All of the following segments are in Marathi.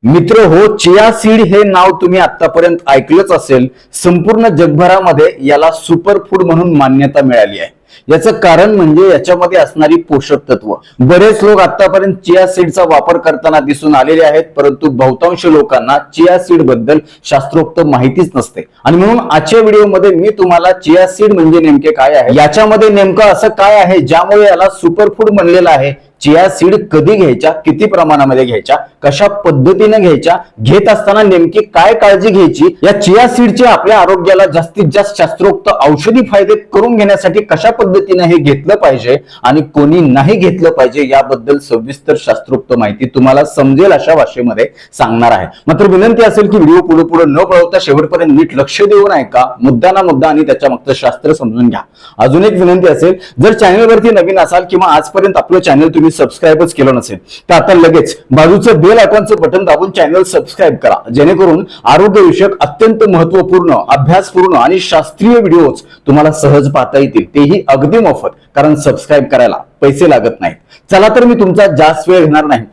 मित्र हो, चिया सीड हे नाव तुम्ही आतापर्यंत ऐकलंच असेल. संपूर्ण जगभरामध्ये याला सुपर फूड म्हणून मान्यता मिळाली आहे. याचं कारण म्हणजे याच्यामध्ये असणारी पोषक तत्व. बरेच लोक आतापर्यंत चिया सीडचा वापर करताना दिसून आलेले आहेत, परंतु बहुतांश लोकांना चिया सीड बद्दल शास्त्रोक्त माहितीच नसते. आणि म्हणून आजच्या व्हिडिओमध्ये मी तुम्हाला चिया सीड म्हणजे नेमके काय आहे, याच्यामध्ये नेमकं असं काय आहे ज्यामुळे याला सुपर फूड म्हणलेलं आहे, चिया सीड कधी घ्यायच्या, किती प्रमाणामध्ये घ्यायच्या, कशा पद्धतीने घ्यायच्या, घेत असताना नेमकी काय काळजी घ्यायची, या चिया सीडचे आपल्या आरोग्याला जास्तीत जास्त शास्त्रोक्त औषधी फायदे करून घेण्यासाठी कशा पद्धतीने हे घेतलं पाहिजे आणि कोणी नाही घेतलं पाहिजे याबद्दल सविस्तर शास्त्रोक्त माहिती तुम्हाला समजेल अशा भाषेमध्ये सांगणार आहे. मात्र विनंती असेल की व्हिडिओ पुढे न पळवता शेवटपर्यंत नीट लक्ष देऊन ऐका, मुद्दा ना मुद्दा आणि त्याच्या मागचं शास्त्र समजून घ्या. अजून एक विनंती असेल, जर चॅनलवरती नवीन असाल किंवा आजपर्यंत आपलं चॅनल तुम्ही सबस्क्राईबच केलं नसेल तर आता लगेच बाजूचं बेल आयकॉनचं बटन दाबून चॅनल सबस्क्राईब करा, जेणेकरून आरोग्यविषयक अत्यंत महत्वपूर्ण, अभ्यासपूर्ण आणि शास्त्रीय व्हिडिओज तुम्हाला सहज पाहता येतील, तेही अगदी मोफत. कारण सबस्क्राईब करायला पैसे लागत नाहीत. चला तर मी तुमचा जास्त वेळ घेणार नाही.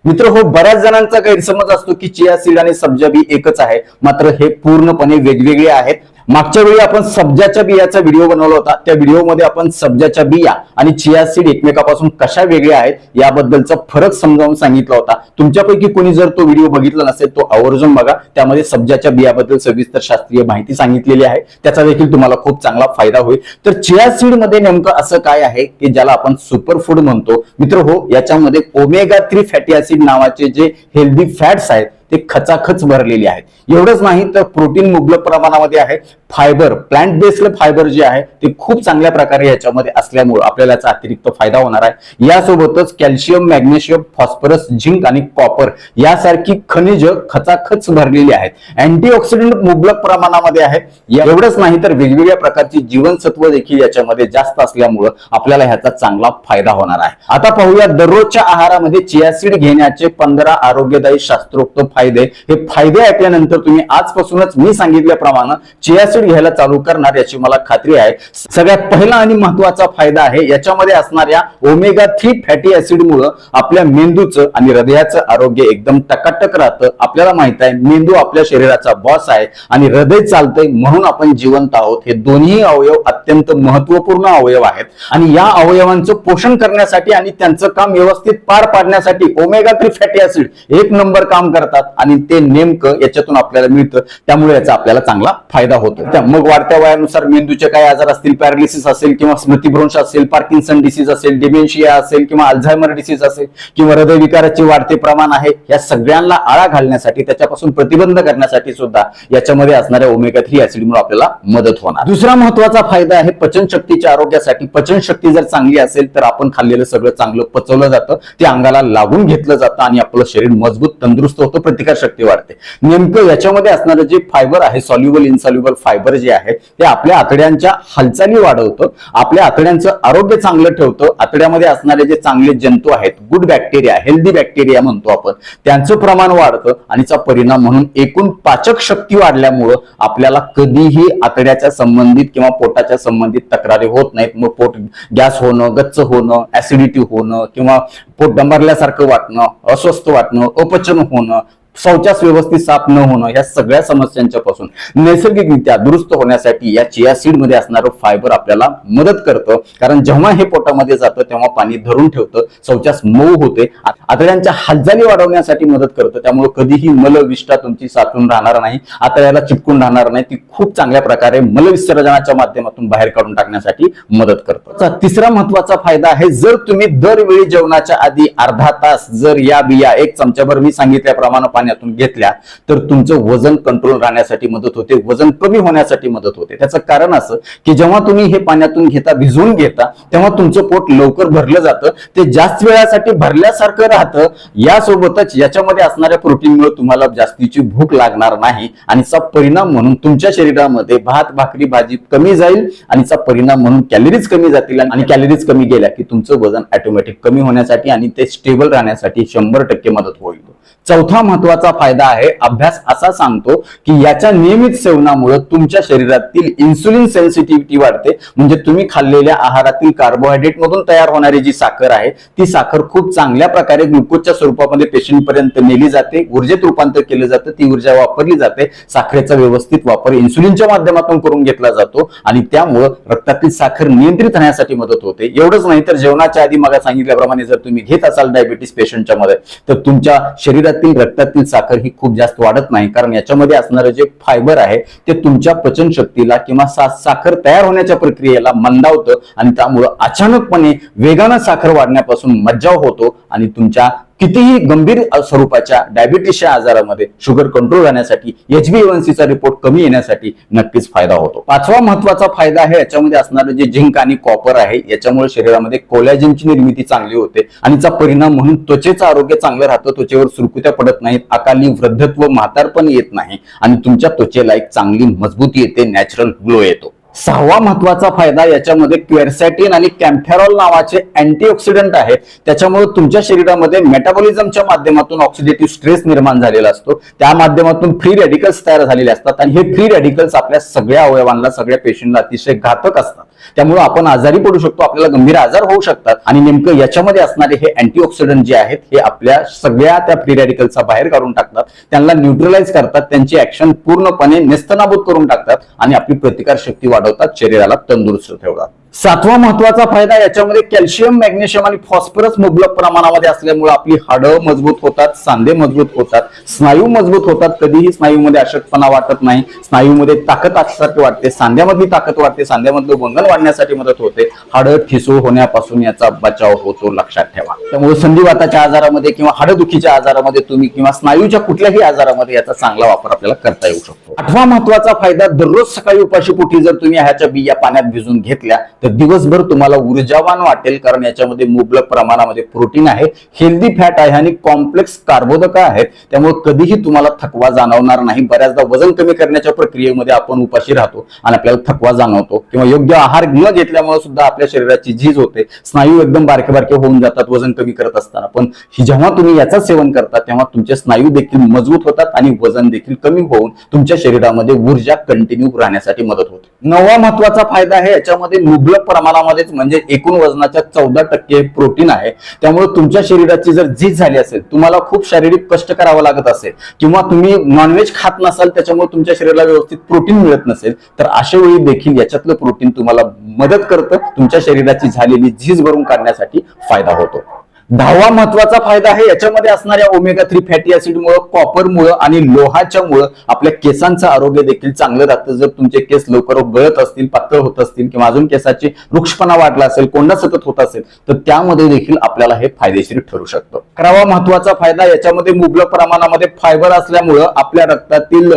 मित्र हो, बऱ्याच जणांचा गैरसमज असतो की चिया सीड आणि सब्जा बी एकच आहे. मात्र हे पूर्णपणे वेगवेगळे आहेत. मागच्या वेळी आपण सब्जाच्या बियाचा व्हिडिओ बनवला होता. त्या व्हिडिओमध्ये आपण सब्जाच्या बिया आणि चिया सीड एकमेकापासून कशा वेगळ्या आहेत याबद्दलचा फरक समजावून सांगितला होता. तुमच्यापैकी कोणी जर तो व्हिडिओ बघितला नसेल तो आवर्जून बघा. त्यामध्ये सब्जाच्या बियाबद्दल सविस्तर शास्त्रीय माहिती सांगितलेली आहे. त्याचा देखील तुम्हाला खूप चांगला फायदा होईल. तर चिया सीड मध्ये नेमकं असं काय आहे की ज्याला आपण सुपर फूड म्हणतो. मित्र हो, याच्यामध्ये ओमेगा 3 फॅटी ऍसिड नावाचे जे हेल्दी फॅट्स आहेत ते खचाखच भरलेले आहेत. एवढंच नाही तर प्रोटीन मुबलक प्रमाणामध्ये आहे. फायबर, प्लांट बेस्ड फायबर जे आहे ते खूप चांगल्या प्रकारे याच्यामध्ये असल्यामुळे आपल्याला याचा अतिरिक्त फायदा होणार आहे. यासोबतच कॅल्शियम, मॅग्नेशियम, फॉस्फरस, झिंक आणि कॉपर यासारखी खनिज खचाखच भरलेली आहेत. अँटीऑक्सिडंट मुबलक प्रमाणामध्ये आहे. एवढंच नाही तर वेगवेगळ्या प्रकारची जीवनसत्व देखील याच्यामध्ये जास्त असल्यामुळे आपल्याला ह्याचा चांगला फायदा होणार आहे. आता पाहूया दररोजच्या आहारामध्ये चिया सीड घेण्याचे 15 आरोग्यदायी शास्त्रोक्त फायदे. हे फायदे ऐकल्यानंतर तुम्ही आजपासूनच मी सांगितल्याप्रमाणे चिया सीड घ्यायला चालू करणार याची मला खात्री आहे. सगळ्यात पहिला आणि महत्त्वाचा फायदा आहे याच्यामध्ये असणाऱ्या ओमेगा 3 फॅटी ऍसिड मुळे आपल्या मेंदूचं आणि हृदयाचं आरोग्य एकदम टकाटक राहतं. आपल्याला माहित आहे मेंदू आपल्या शरीराचा बॉस आहे आणि हृदय चालतंय म्हणून आपण जिवंत आहोत. हे दोन्ही अवयव अत्यंत महत्वपूर्ण अवयव आहेत आणि या अवयवांचं पोषण करण्यासाठी आणि त्यांचं काम व्यवस्थित पार पाडण्यासाठी ओमेगा 3 फॅटी ऍसिड एक नंबर काम करतात आणि ते नेमकं याच्यातून आपल्याला मिळतं. त्यामुळे याचा आपल्याला चांगला फायदा होतो. मग वाढत्या वयानुसार मेंदूचे काही आजार असतील, पॅरालिसिस असेल किंवा स्मृतिभ्रंश असेल, पार्किन्सन डिसीज असेल, डिमेन्शिया असेल किंवा अल्झायमर डिसीज असेल किंवा हृदयविकाराचे वाढते प्रमाण आहे, या सगळ्यांना आळा घालण्यासाठी, त्याच्यापासून प्रतिबंध करण्यासाठी सुद्धा याच्यामध्ये असणाऱ्या ओमेगा 3 ऍसिडमुळे आपल्याला मदत होणार. दुसरा महत्त्वाचा फायदा आहे पचनशक्तीच्या आरोग्यासाठी. पचनशक्ती जर चांगली असेल तर आपण खाल्लेलं सगळं चांगलं पचवलं जातं, ते अंगाला लागून घेतलं जातं आणि आपलं शरीर मजबूत, तंदुरुस्त होतं, प्रतिकार शक्ती वाढते. नेमकं याच्यामध्ये असणारं जे फायबर आहे, सॉल्युबल, इनसॉल्युबल फायबर जे आहे ते आपल्या आतड्यांच्या हालचाली वाढवतं, आपल्या आतड्यांचं आरोग्य चांगलं ठेवतं. आतड्यामध्ये असणारे जे चांगले जंतू आहेत, गुड बॅक्टेरिया, हेल्दी बॅक्टेरिया म्हणतो आपण, त्यांचं प्रमाण वाढतं आणि त्याचा परिणाम म्हणून एकूण पाचक शक्ती वाढल्यामुळं आपल्याला कधीही आतड्याच्या संबंधित किंवा पोटाच्या संबंधित तक्रारी होत नाहीत. मग पोट गॅस होणं, गच्च होणं, ऍसिडिटी होणं किंवा पोट डंबरल्यासारखं वाटणं, अस्वस्थ वाटणं, अपचन होणं, शौचास व्यवस्थित साफ न होणं, या सगळ्या समस्यांच्या पासून नैसर्गिकरित्या दुरुस्त होण्यासाठी या चिया सीड मध्ये असणारं फायबर आपल्याला मदत करतं. कारण जेव्हा हे पोटामध्ये जातं तेव्हा पाणी धरून ठेवतं, शौचास मऊ होते, आतड्यांच्या हालचाली वाढवण्यासाठी मदत करतं. त्यामुळे कधीही मलविष्ठा तुमची साचून राहणार नाही, आतड्याला चिटकून राहणार नाही. ती खूप चांगल्या प्रकारे मलविसर्जनाच्या माध्यमातून बाहेर काढून टाकण्यासाठी मदत करतं. तिसरा महत्वाचा फायदा आहे, जर तुम्ही दरवेळी जेवणाच्या आधी अर्धा तास जर या बिया 1 चमचाभर मी सांगितल्याप्रमाणे पाण्यातून घेतल्या तर तुमचं वजन कंट्रोल राहण्यासाठी मदत होते, वजन कमी होण्यासाठी मदत होते. त्याचं कारण असं की जेव्हा तुम्ही हे पाण्यातून घेता, भिजवून घेता, तेव्हा तुमचं पोट लवकर भरलं जातं, ते जास्त वेळासाठी भरल्यासारखं राहतं. यासोबतच याच्यामध्ये असणाऱ्या प्रोटीनमुळे तुम्हाला जास्तीची भूक लागणार नाही आणि त्याचा परिणाम म्हणून तुमच्या शरीरामध्ये भात, भाकरी, भाजी कमी जाईल आणि त्याचा परिणाम म्हणून कॅलरीज कमी जातील आणि कॅलरीज कमी गेल्या की तुमचं वजन ऑटोमॅटिक कमी होण्यासाठी आणि ते स्टेबल राहण्यासाठी 100% मदत होईल. चौथा महत्वाचा महत्वाचा फायदा आहे, अभ्यास असा सांगतो की याच्या नियमित सेवनामुळे तुमच्या शरीरातील इन्सुलिन सेन्सिटिव्हिटी वाढते. म्हणजे तुम्ही खाल्लेल्या आहारातील कार्बोहायड्रेट मधून तयार होणारी जी साखर आहे ती साखर खूप चांगल्या प्रकारे ग्लुकोजच्या स्वरूपामध्ये पेशींपर्यंत नेली जाते, ऊर्जेत रूपांतर केलं जातं, ती ऊर्जा वापरली जाते. साखरेचा व्यवस्थित वापर इन्सुलिनच्या माध्यमातून करून घेतला जातो आणि त्यामुळे रक्तातील साखर नियंत्रित राहण्यासाठी मदत होते. एवढंच नाही तर जेवणाच्या आधी मग सांगितल्याप्रमाणे जर तुम्ही घेत असाल डायबिटीस पेशंटच्या मध्ये तर तुमच्या शरीरातील रक्तातील साखर ही खूप जास्त वाढत नाही, कारण याच्यामध्ये असणारं जे फायबर आहे ते तुमच्या पचन शक्तीला किंवा साखर तयार होण्याच्या प्रक्रियेला मंदावतं आणि त्यामुळे अचानकपणे वेगानं साखर वाढण्यापासून मज्जाव होतो आणि तुमच्या कितीही गंभीर स्वरूपाच्या डायबिटीसच्या आजारामध्ये शुगर कंट्रोल राहण्यासाठी HbA1c चा रिपोर्ट कमी येण्यासाठी नक्कीच फायदा होतो. पाचवा महत्वाचा फायदा आहे याच्यामध्ये असणारे जे झिंक आणि कॉपर आहे, याच्यामुळे शरीरामध्ये कोलॅजनची निर्मिती चांगली होते आणि त्याचा परिणाम म्हणून त्वचेचं आरोग्य चांगलं राहतं. त्वचेवर सुरकुत्या पडत नाहीत, अकाली वृद्धत्व म्हातारपण येत नाही आणि तुमच्या त्वचेला एक चांगली मजबूती येते, नॅचरल ग्लो येतो. सहावा महत्वाचा फायदा याच्यामध्ये क्वेरसॅटिन आणि कॅम्फेरॉल नावाचे अँटीऑक्सिडंट आहे. त्याच्यामुळे तुमच्या शरीरामध्ये मेटाबॉलिझमच्या माध्यमातून ऑक्सिडेटिव्ह स्ट्रेस निर्माण झालेला असतो, त्या माध्यमातून फ्री रॅडिकल्स तयार झालेले असतात आणि हे फ्री रॅडिकल्स आपल्या सगळ्या अवयवांना, सगळ्या पेशींना अतिशय घातक असतात. त्यामुळे आपण आजारी पडू शकतो, आपल्याला गंभीर आजार होऊ शकतात आणि नेमकं याच्यामध्ये असणारे हे अँटीऑक्सिडंट जे आहेत हे आपल्या सगळ्या त्या फ्री रॅडिकल्सचा बाहेर काढून टाकतात, त्यांना न्यूट्रलाइज करतात, त्यांची ऍक्शन पूर्णपणे नेस्तनाबूत करून टाकतात आणि आपली प्रतिकार शक्ती वाढवतात, शरीराला तंदुरुस्त ठेवतात. सातवा महत्वाचा फायदा याच्यामध्ये कॅल्शियम, मॅग्नेशियम आणि फॉस्फरस मुबलक प्रमाणामध्ये असल्यामुळे आपली हाडं मजबूत होतात, सांधे मजबूत होतात, स्नायू मजबूत होतात. कधीही स्नायूमध्ये अशक्तपणा वाटत नाही, स्नायूमध्ये ताकद असल्यासारखी वाटते, सांध्यामधली ताकद वाढते, सांध्यामधलं वंगण वाढण्यासाठी मदत होते, हाडं ठिसूळ होण्यापासून याचा बचाव होतो, लक्षात ठेवा. त्यामुळे संधिवाताच्या आजारामध्ये किंवा हाडदुखीच्या आजारामध्ये तुम्ही किंवा स्नायूच्या कुठल्याही आजारामध्ये याचा चांगला वापर आपल्याला करता येऊ शकतो. आठवा महत्वाचा फायदा, दररोज सकाळी उपाशीपोटी जर तुम्ही ह्याच्या बिया पाण्यात भिजून घेतल्या तर दिवसभर तुम्हाला ऊर्जावान वाटेल, कारण याच्यामध्ये मुबलक प्रमाणामध्ये प्रोटीन आहे, हेल्दी फॅट आहे आणि कॉम्प्लेक्स कार्बोदक आहेत. त्यामुळे कधीही तुम्हाला थकवा जाणवणार नाही. बऱ्याचदा वजन कमी करण्याच्या प्रक्रियेमध्ये आपण उपाशी राहतो आणि आपल्याला थकवा जाणवतो किंवा योग्य आहार न घेतल्यामुळे सुद्धा आपल्या शरीराची झीज होते, स्नायू एकदम बारके बारके होऊन जातात वजन कमी करत असताना. पण जेव्हा तुम्ही याचं सेवन करता तेव्हा तुमचे स्नायू देखील मजबूत होतात आणि वजन देखील कमी होऊन तुमच्या शरीरामध्ये ऊर्जा कंटिन्यू राहण्यासाठी मदत होते. नववा महत्वाचा फायदा आहे याच्यामध्ये मुबलक प्रमाणामध्येच म्हणजे एकूण वजनाच्या 14% प्रोटीन आहे. त्यामुळे तुमच्या शरीराची जर झीज झाली असेल, तुम्हाला खूप शारीरिक कष्ट करावं लागत असेल किंवा तुम्ही नॉनव्हेज खात नसाल त्याच्यामुळे तुमच्या शरीराला व्यवस्थित प्रोटीन मिळत नसेल तर अशा वेळी देखील याच्यातलं प्रोटीन तुम्हाला मदत करतं, तुमच्या शरीराची झालेली झीज भरून काढण्यासाठी फायदा होतो. 10वा महत्वाचा फायदा आहे याच्यामध्ये असणाऱ्या ओमेगा 3 फॅटी ऍसिड मुळे, कॉपर मुळे आणि लोहाच्या मुळे आपल्या केसांचं आरोग्य देखील चांगलं राहतं. जर तुमचे केस लवकर गळत असतील, पातळ होत असतील किंवा अजून केसाची वृक्षपणा वाढला असेल, कोंडा सतत होत असेल तर त्यामध्ये देखील आपल्याला हे फायदेशीर ठरू शकतं. 11वा महत्वाचा फायदा याच्यामध्ये मुबलक प्रमाणामध्ये फायबर असल्यामुळे आपल्या रक्तातील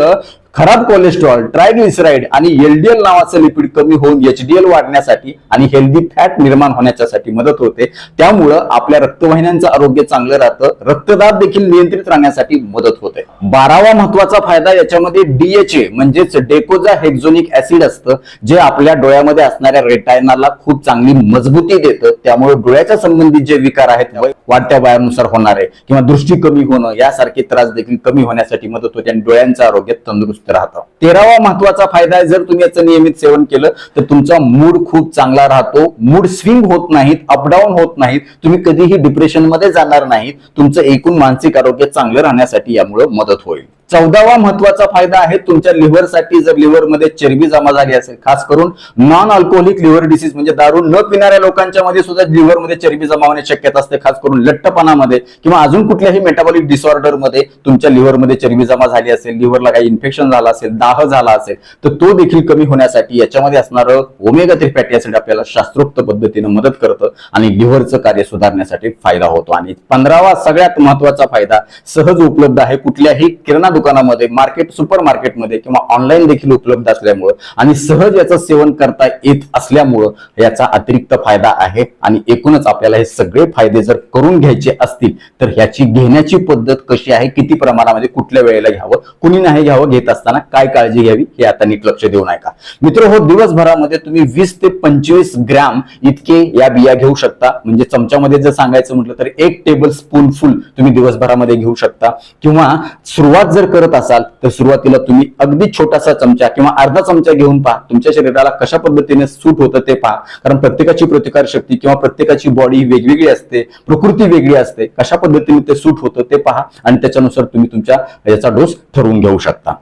खराब कोलेस्ट्रॉल, ट्रायग्लिसराईड आणि LDL नावाचं लिपिड कमी होऊन HDL वाढण्यासाठी आणि हेल्दी फॅट निर्माण होण्यासाठी मदत होते. त्यामुळं आपल्या रक्तवाहिन्यांचं आरोग्य चांगलं राहतं, रक्तदाब देखील नियंत्रित राहण्यासाठी मदत होते. 12वा महत्वाचा फायदा याच्यामध्ये DHA म्हणजेच डेकोजा हेक्झोनिक ऍसिड असतं, जे आपल्या डोळ्यामध्ये असणाऱ्या रेटायनाला खूप चांगली मजबूती देतं. त्यामुळे डोळ्याच्या संबंधित जे विकार आहेत, वाढत्या वयानुसार होणारे किंवा दृष्टी कमी होणं यासारखे त्रास देखील कमी होण्यासाठी मदत होते आणि डोळ्यांचं आरोग्य तंदुरुस्त राहतं. 13वा महत्वाचा फायदा आहे, जर तुम्ही याचं नियमित सेवन केलं तर तुमचा मूड खूप चांगला राहतो, मूड स्विंग होत नाहीत, अपडाऊन होत नाहीत, तुम्ही कधीही डिप्रेशन मध्ये जाणार नाहीत, तुमचं एकूण मानसिक आरोग्य चांगलं राहण्यासाठी यामुळे मदत होईल. 14वा महत्वाचा फायदा आहे तुमच्या लिव्हरसाठी. जर लिव्हरमध्ये चरबी जमा झाली असेल, खास करून नॉन अल्कोहोलिक लिव्हर डिसीज म्हणजे दारू न पिणाऱ्या लोकांच्या मध्ये सुद्धा लिव्हरमध्ये चरबी जमा होण्याची शक्यता असते, खास करून लठ्ठपणामध्ये किंवा अजून कुठल्याही मेटाबॉलिक डिसऑर्डर मध्ये तुमच्या लिव्हरमध्ये चरबी जमा झाली असेल, लिव्हरला काही इन्फेक्शन झालं असेल, दाह झाला असेल तर तो देखील कमी होण्यासाठी याच्यामध्ये असणारं ओमेगा 3 फॅटी ऍसिड आपल्याला शास्त्रोक्त पद्धतीने मदत करतं आणि लिव्हरचं कार्य सुधारण्यासाठी फायदा होतो. आणि 15वा सगळ्यात महत्वाचा फायदा सहज उपलब्ध आहे, कुठल्याही किराणा दुकानामध्ये, मार्केट, सुपर मार्केटमध्ये किंवा ऑनलाईन देखील उपलब्ध असल्यामुळं आणि सहज याचं सेवन करता येत असल्यामुळं याचा अतिरिक्त फायदा आहे. आणि एकूणच आपल्याला हे सगळे फायदे जर करून घ्यायचे असतील तर ह्याची घेण्याची पद्धत कशी आहे, किती प्रमाणामध्ये, कुठल्या वेळेला घ्यावं, कुणी नाही घ्यावं, घेत असताना काय काळजी घ्यावी हे आता नीट लक्ष देऊ नका मित्र हो. दिवसभरामध्ये तुम्ही 20 ते 25 ग्रॅम इतके या बिया घेऊ शकता. म्हणजे चमच्यामध्ये जर सांगायचं म्हटलं तर 1 टेबल स्पून फुल तुम्ही दिवसभरामध्ये घेऊ शकता. किंवा सुरुवात जर करत असाल तर सुरुवातीला तुम्ही अगदी छोटासा चमचा किंवा अर्धा चमचा घेऊन पहा. तुमच्या शरीराला कशा पद्धतीने सूट होतं ते पहा. कारण प्रत्येकाची प्रतिकार शक्ती किंवा प्रत्येकाची बॉडी वेगवेगळी असते, प्रकृती वेगळी असते. कशा पद्धतीने ते सूट होतं ते पहा आणि त्याच्यानुसार तुम्ही तुमच्या याचा डोस ठरवून घेऊ शकता.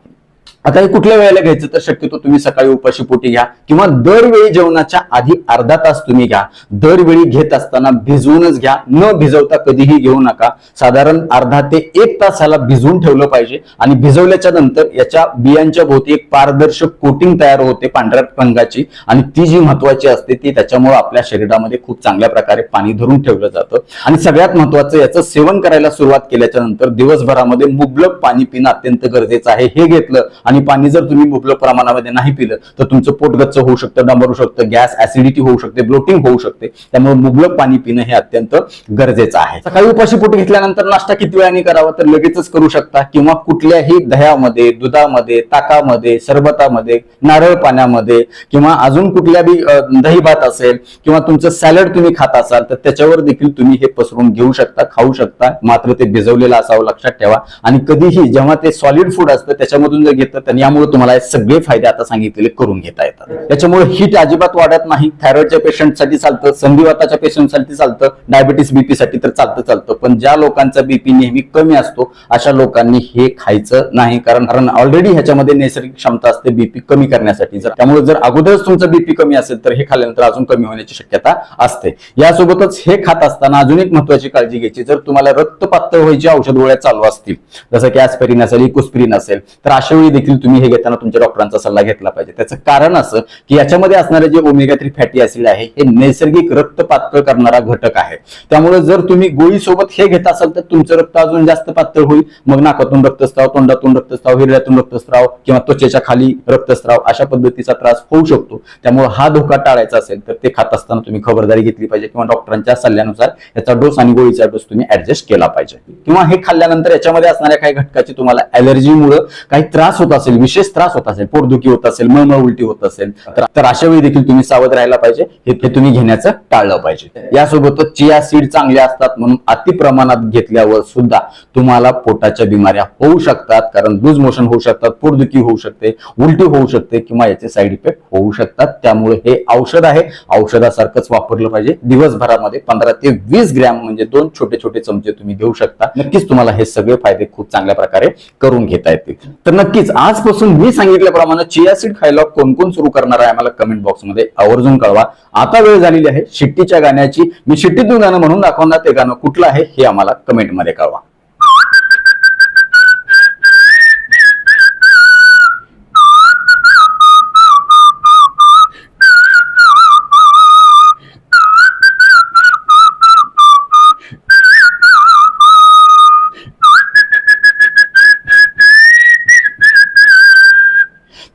आता हे कुठल्या वेळेला घ्यायचं तर शक्यतो तुम्ही सकाळी उपाशी पोटी घ्या किंवा दरवेळी जेवणाच्या आधी अर्धा तास तुम्ही घ्या. दरवेळी घेत असताना भिजवूनच घ्या, न भिजवता कधीही घेऊ नका. साधारण अर्धा ते 1 तास ह्याला भिजवून ठेवलं पाहिजे आणि भिजवल्याच्या नंतर याच्या बियांच्या भोवती एक पारदर्शक कोटिंग तयार होते पांढऱ्या रंगाची आणि ती जी महत्वाची असते ती त्याच्यामुळे आपल्या शरीरामध्ये खूप चांगल्या प्रकारे पाणी धरून ठेवलं जातं. आणि सगळ्यात महत्वाचं याचं सेवन करायला सुरुवात केल्याच्या नंतर दिवसभरामध्ये मुबलक पाणी पिणं अत्यंत गरजेचं आहे. हे घेतलं आणि पाणी जर तुम्ही मुबलक प्रमाणामध्ये नाही पिलं तर तुमचं पोट गच्च होऊ शकतं, डांबर होऊ शकतं, गॅस, ऍसिडिटी होऊ शकते, ब्लोटिंग होऊ शकते. त्यामुळे मुबलक पाणी पिणं हे अत्यंत गरजेचं आहे. सकाळी उपाशी पोटी घेतल्यानंतर नाश्ता किती वेळाने करावा तर लगेचच करू शकता किंवा कुठल्याही दह्यामध्ये, दुधामध्ये, ताकामध्ये, सरबतामध्ये, नारळ पाण्यामध्ये किंवा अजून कुठल्या बी दही भात असेल किंवा तुमचं सॅलड तुम्ही खात असाल तर त्याच्यावर देखील तुम्ही हे पसरून घेऊ शकता, खाऊ शकता. मात्र ते भिजवलेलं असावं लक्षात ठेवा. आणि कधीही जेव्हा ते सॉलिड फूड असतं त्याच्यामधून जर घेतलं तर यामुळे तुम्हाला हे सगळे फायदे आता सांगितलेले करून घेता येतात. त्याच्यामुळे हीट अजिबात वाढत नाही. थायरॉइडच्या पेशंटसाठी चालतं, संधिवाताच्या पेशंटसाठी चालतं, डायबिटीस बीपी साठी तर चालतं. पण ज्या लोकांचा बीपी नेहमी कमी असतो अशा लोकांनी हे खायचं नाही. कारण ऑलरेडी ह्याच्यामध्ये नैसर्गिक क्षमता असते बीपी कमी करण्यासाठी. त्यामुळे जर अगोदरच तुमचं बीपी कमी असेल तर हे खाल्ल्यानंतर अजून कमी होण्याची शक्यता असते. यासोबतच हे खात असताना अजून एक महत्वाची काळजी घ्यायची. जर तुम्हाला रक्त पातळ व्हायची औषध गोळ्या चालू असतील, जसं की ऍस्पिरिन असेल, इकोस्पिरिन असेल, तर अशा वेळी देखील तुम्ही हे घेताना तुमच्या डॉक्टरांचा सल्ला घेतला पाहिजे. त्याचं कारण असं की याच्यामध्ये असणारे जे ओमेगा 3 फॅटी ऍसिड आहे हे नैसर्गिक रक्त पातळ करणारा घटक आहे. त्यामुळे जर तुम्ही गोळी सोबत हे घेत असाल तर तुमचं रक्त अजून जास्त पातळ होईल. मग नाकातून रक्तस्राव, तोंडातून रक्तस्राव, हिरड्यातून रक्तस्राव किंवा त्वचेच्या खाली रक्तस्राव अशा पद्धतीचा त्रास होऊ शकतो. त्यामुळे हा धोका टाळायचा असेल तर ते खात असताना तुम्ही खबरदारी घेतली पाहिजे किंवा डॉक्टरांच्या सल्ल्यानुसार याचा डोस आणि गोळीचा डोस तुम्ही ऍडजस्ट केला पाहिजे. किंवा हे खाल्ल्यानंतर याच्यामध्ये असणाऱ्या काही घटकाची तुम्हाला ऍलर्जीमुळे काही त्रास होत असेल, विशेष त्रास होत असेल, पोटदुखी होत असेल, मळमळ उलटी होत असेल तर अशा वेळी देखील तुम्ही सावध राहायला पाहिजे. हे तुम्ही घेण्याचं टाळलं पाहिजे. यासोबतच चिया सीड चांगले असतात म्हणून अति प्रमाणात घेतल्यावर सुद्धा तुम्हाला पोटाच्या बिमाऱ्या होऊ शकतात. कारण लूज मोशन होऊ शकतात, पोटदुखी होऊ शकते, उलटी होऊ शकते किंवा याचे साईड इफेक्ट होऊ शकतात. त्यामुळे हे औषध आहे, औषधासारखंच वापरलं पाहिजे. दिवसभरामध्ये 15 ते 20 ग्रॅम म्हणजे 2 छोटे छोटे चमचे तुम्ही घेऊ शकता. नक्कीच तुम्हाला हे सगळे फायदे खूप चांगल्या प्रकारे करून घेता येतील. तर नक्कीच आजपासून मी सांगितल्याप्रमाणे चिया सीड खायला कोण कोण सुरू करणार आहे मला कमेंट बॉक्स मध्ये आवर्जून कळवा. आता वेळ झालेली आहे शिट्टीच्या गाण्याची. मी शिट्टीतून गाणं म्हणून दाखवणार, ते गाणं कुठलं आहे हे आम्हाला कमेंट मध्ये कळवा.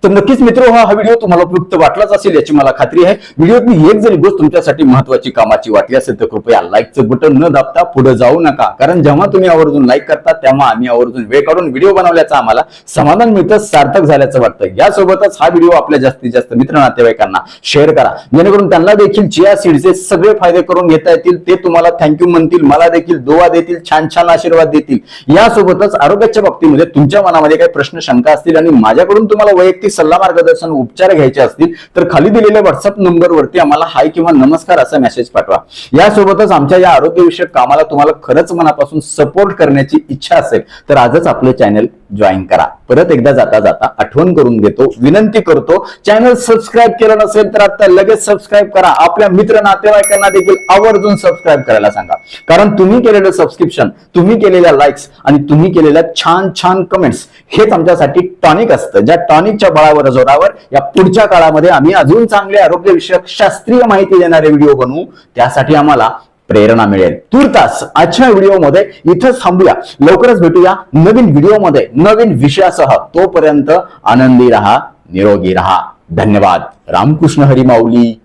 तर नक्कीच मित्र हा व्हिडिओ तुम्हाला उपयुक्त वाटलाच असेल याची मला खात्री आहे. व्हिडिओतली एक जरी गोष्ट तुमच्यासाठी महत्वाची कामाची वाटली असेल तर कृपया लाईकचं बटन न दाबता पुढे जाऊ नका. कारण जेव्हा तुम्ही आवर्जून लाईक करता तेव्हा आम्ही आवर्जून वेळ काढून व्हिडिओ बनवल्याचं आम्हाला समाधान मिळतं, सार्थक झाल्याचं वाटतं. यासोबतच हा व्हिडिओ आपल्या जास्तीत जास्त मित्र नातेवाईकांना शेअर करा जेणेकरून त्यांना देखील चिया सीडचे सगळे फायदे करून घेता येतील. ते तुम्हाला थँक्यू म्हणतील, मला देखील दुआ देतील, छान छान आशीर्वाद देतील. यासोबतच आरोग्याच्या बाबतीमध्ये तुमच्या मनामध्ये काही प्रश्न शंका असतील आणि माझ्याकडून तुम्हाला वैयक्तिक सल्ला, मार्गदर्शन, उपचार घ्यायचे असतील तर खाली दिलेल्या व्हॉट्सअप नंबरवरती आम्हाला हाय किंवा नमस्कार असा मेसेज पाठवा. यासोबतच आमच्या या आरोग्यविषयक कामाला तुम्हाला खरंच मनापासून सपोर्ट करण्याची इच्छा असेल तर आजच आपलं चॅनल जॉईन करा. परत एकदा जाता जाता आठवण करून देतो, विनंती करतो, चॅनल सबस्क्राईब केलं नसेल तर आता लगेच सबस्क्राईब करा. आपल्या मित्र नातेवाईकांना देखील आवर्जून सबस्क्राईब करायला सांगा. कारण तुम्ही केलेलं सबस्क्रिप्शन, तुम्ही केलेल्या लाईक्स आणि तुम्ही केलेल्या छान छान कमेंट्स हेच आमच्यासाठी टॉनिक असतं. ज्या टॉनिकच्या बळावर, जोरावर या पुढच्या काळामध्ये आम्ही अजून चांगले आरोग्यविषयक शास्त्रीय माहिती देणारे व्हिडिओ बनवू. त्यासाठी आम्हाला प्रेरणा मिळेल. तुर्तास आजच्या व्हिडिओमध्ये इथंच थांबूया. लवकरच भेटूया नवीन व्हिडिओमध्ये नवीन विषयासह. तोपर्यंत आनंदी राहा, निरोगी राहा. धन्यवाद. रामकृष्ण हरी माऊली.